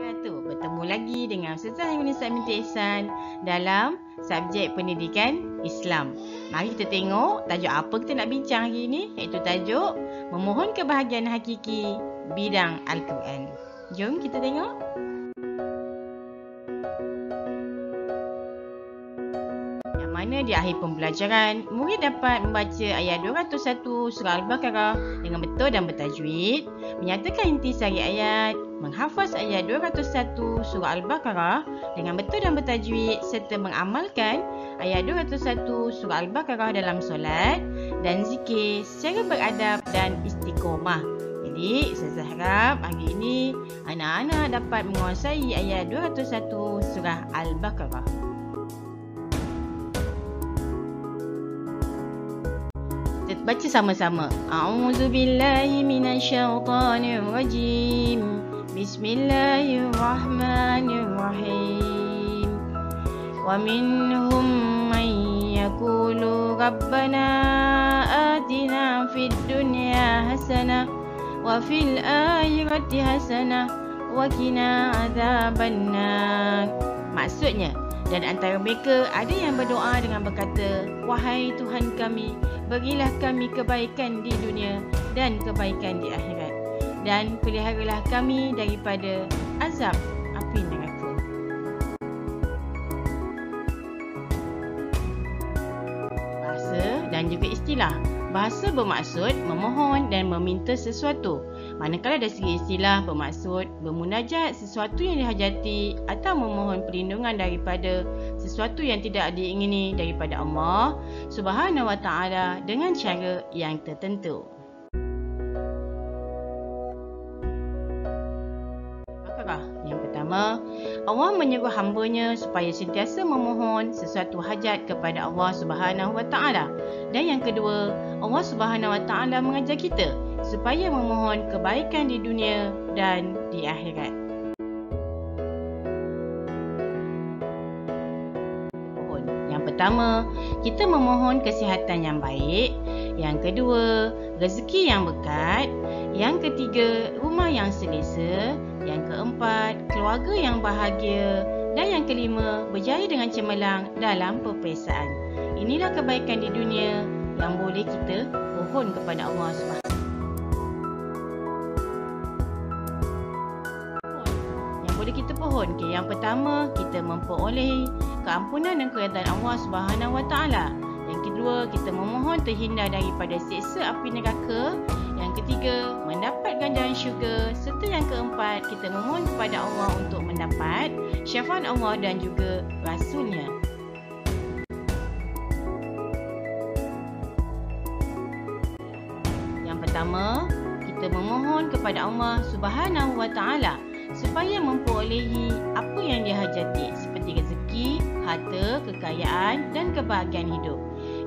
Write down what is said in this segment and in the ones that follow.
Bertemu lagi dengan Ustazah Nisa binti Ihsan dalam subjek pendidikan Islam. Mari kita tengok tajuk apa kita nak bincang hari ini, iaitu tajuk memohon kebahagiaan hakiki bidang Al-Quran. Jom kita tengok. Yang mana di akhir pembelajaran, murid dapat membaca ayat 201 surah Al-Baqarah dengan betul dan bertajwid, menyatakan intisari ayat, menghafaz ayat 201 surah Al-Baqarah dengan betul dan bertajwid serta mengamalkan ayat 201 surah Al-Baqarah dalam solat dan zikir secara beradab dan istiqomah. Jadi, saya harap hari ini anak-anak dapat menguasai ayat 201 surah Al-Baqarah. Kita baca sama-sama. A'udzubillahi minasyaitonirrajim. Bismillahirrahmanirrahim. Wa minhum man yaqulu rabbana atina fid dunya hasanah wa fil akhirati hasanah wa qina adzabannar. Maksudnya, dan antara mereka ada yang berdoa dengan berkata, wahai Tuhan kami, berilah kami kebaikan di dunia dan kebaikan di akhirat, dan peliharalah kami daripada azab api neraka. Bahasa dan juga istilah. Bahasa bermaksud memohon dan meminta sesuatu. Manakala dari segi istilah bermaksud bermunajat sesuatu yang dihajati atau memohon perlindungan daripada sesuatu yang tidak diingini daripada Allah Subhanahu wa taala dengan cara yang tertentu. Yang pertama, Allah menyuruh hamba-Nya supaya sentiasa memohon sesuatu hajat kepada Allah Subhanahu wa taala. Dan yang kedua, Allah Subhanahu wa taala mengajar kita supaya memohon kebaikan di dunia dan di akhirat. Yang pertama, kita memohon kesihatan yang baik. Yang kedua, rezeki yang berkat. Yang ketiga, rumah yang selesa. Yang keempat, keluarga yang bahagia. Dan yang kelima, berjaya dengan cemerlang dalam peperiksaan. Inilah kebaikan di dunia yang boleh kita mohon kepada Allah Subhanahu. Yang boleh kita pohon. Yang pertama, kita memperoleh keampunan dan keredaan Allah Subhanahu wa taala. Yang kedua, kita memohon terhindar daripada siksa api neraka. Yang ketiga, mendapat ganjaran syurga. Serta yang keempat, kita memohon kepada Allah untuk mendapat syafaat Allah dan juga Rasul-Nya. Yang pertama, kita memohon kepada Allah Subhanahu wa taala supaya memperolehi apa yang dihajati seperti rezeki, harta, kekayaan dan kebahagiaan hidup.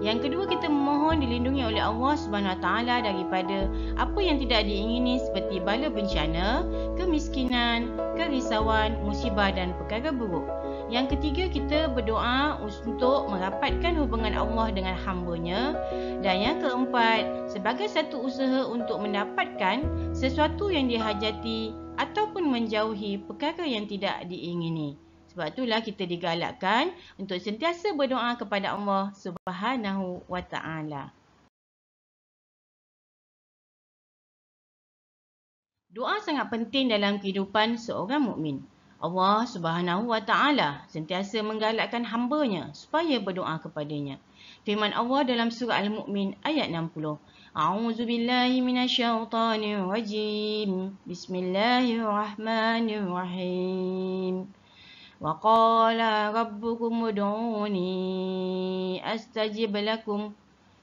Yang kedua, kita memohon dilindungi oleh Allah Subhanahu wa taala daripada apa yang tidak diingini seperti bala bencana, kemiskinan, kerisauan, musibah dan perkara buruk. Yang ketiga, kita berdoa untuk merapatkan hubungan Allah dengan hamba-Nya. Dan yang keempat, sebagai satu usaha untuk mendapatkan sesuatu yang dihajati ataupun menjauhi perkara yang tidak diingini. Sebab itulah kita digalakkan untuk sentiasa berdoa kepada Allah Subhanahu wa taala. Doa sangat penting dalam kehidupan seorang mukmin. Allah Subhanahu wa taala sentiasa menggalakkan hamba-Nya supaya berdoa kepadanya. Firman Allah dalam surah Al-Mu'min ayat 60. A'udzubillahi minasyaitonirrajim. Bismillahirrahmanirrahim. Wa qala rabbukum ud'uni astajib lakum.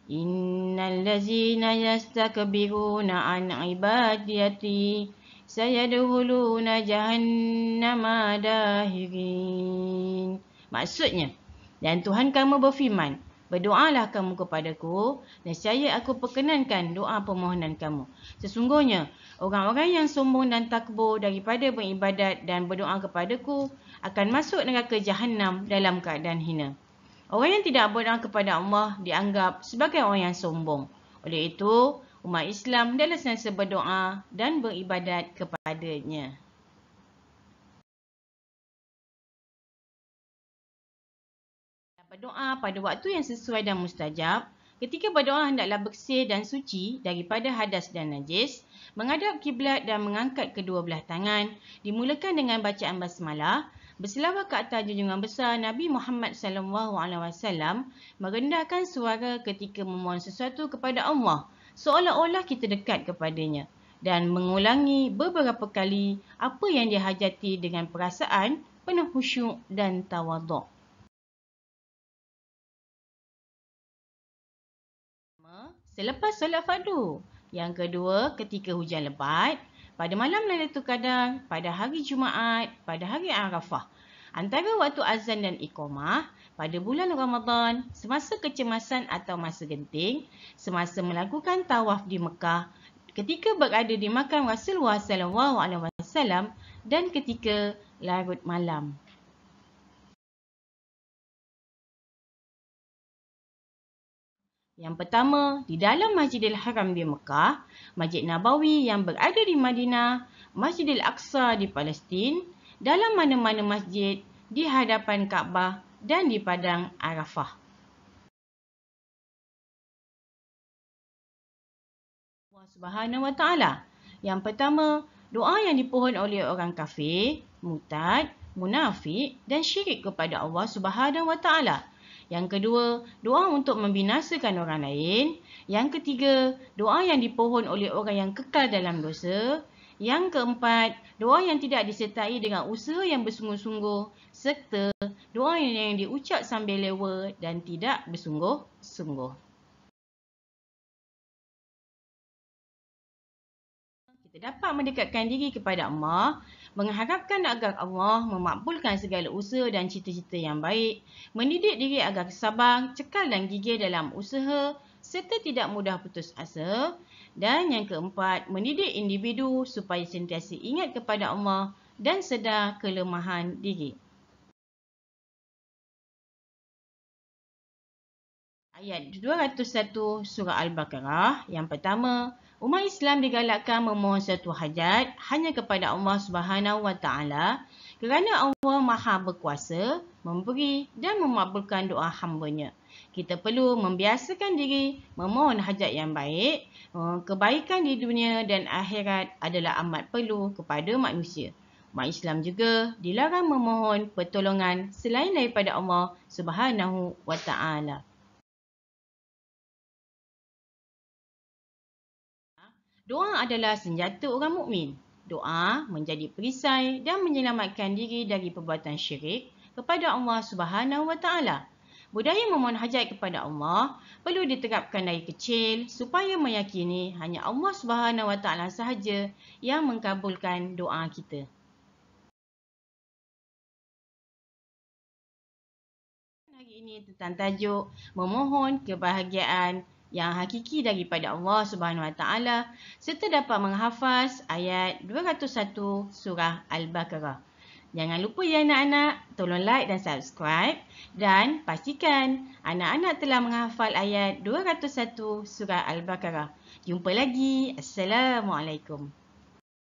Innal ladzina yastakbiruna an ibadati sayadkhuluna jahannama dahirin. Maksudnya, dan Tuhan kamu berfirman, berdoalah kamu kepadaku, nescaya aku perkenankan doa permohonan kamu. Sesungguhnya, orang-orang yang sombong dan takbur daripada beribadat dan berdoa kepadaku akan masuk neraka Jahannam dalam keadaan hina. Orang yang tidak berdoa kepada Allah dianggap sebagai orang yang sombong. Oleh itu, umat Islam adalah sentiasa berdoa dan beribadat kepadanya. Berdoa pada waktu yang sesuai dan mustajab. Ketika berdoa hendaklah bersih dan suci daripada hadas dan najis, menghadap kiblat dan mengangkat kedua belah tangan, dimulakan dengan bacaan basmalah, berselawat ke atas junjungan besar Nabi Muhammad SAW, merendahkan suara ketika memohon sesuatu kepada Allah, seolah-olah kita dekat kepadanya, dan mengulangi beberapa kali apa yang dihajati dengan perasaan penuh khusyuk dan tawaduk. Selepas solat fardu. Yang kedua, ketika hujan lebat. Pada malam Lailatul Qadar, pada hari Jumaat, pada hari Arafah. Antara waktu azan dan iqamah, pada bulan Ramadan, semasa kecemasan atau masa genting, semasa melakukan tawaf di Mekah, ketika berada di makam Rasulullah SAW dan ketika larut malam. Yang pertama, di dalam Masjidil Haram di Mekah, Masjid Nabawi yang berada di Madinah, Masjidil Aqsa di Palestin, dalam mana-mana masjid, di hadapan Kaabah dan di padang Arafah. Allah Subhanahu Wa Taala. Yang pertama, doa yang dipohon oleh orang kafir, murtad, munafik dan syirik kepada Allah Subhanahu Wa Taala. Yang kedua, doa untuk membinasakan orang lain. Yang ketiga, doa yang dipohon oleh orang yang kekal dalam dosa. Yang keempat, doa yang tidak disertai dengan usaha yang bersungguh-sungguh. Serta doa yang diucap sambil lewa dan tidak bersungguh-sungguh. Kita dapat mendekatkan diri kepada Allah, mengharapkan agar Allah memakbulkan segala usaha dan cita-cita yang baik, mendidik diri agar sabar, cekal dan gigih dalam usaha serta tidak mudah putus asa, dan yang keempat, mendidik individu supaya sentiasa ingat kepada Allah dan sedar kelemahan diri. Ayat 201 surah Al-Baqarah. Yang pertama, umat Islam digalakkan memohon satu hajat hanya kepada Allah Subhanahu Wa Taala kerana Allah Maha Berkuasa memberi dan memakbulkan doa hamba-Nya. Kita perlu membiasakan diri memohon hajat yang baik. Kebaikan di dunia dan akhirat adalah amat perlu kepada manusia. Umat Islam juga dilarang memohon pertolongan selain daripada Allah Subhanahu Wa Taala. Doa adalah senjata orang mukmin. Doa menjadi perisai dan menyelamatkan diri dari perbuatan syirik kepada Allah Subhanahu Wa Taala. Budaya memohon hajat kepada Allah perlu diterapkan dari kecil supaya meyakini hanya Allah Subhanahu Wa Taala sahaja yang mengabulkan doa kita. Hari ini tentang tajuk memohon kebahagiaan yang hakiki daripada Allah Subhanahu Wa Taala serta dapat menghafaz ayat 201 surah Al-Baqarah. Jangan lupa ya anak-anak, tolong like dan subscribe dan pastikan anak-anak telah menghafal ayat 201 surah Al-Baqarah. Jumpa lagi. Assalamualaikum.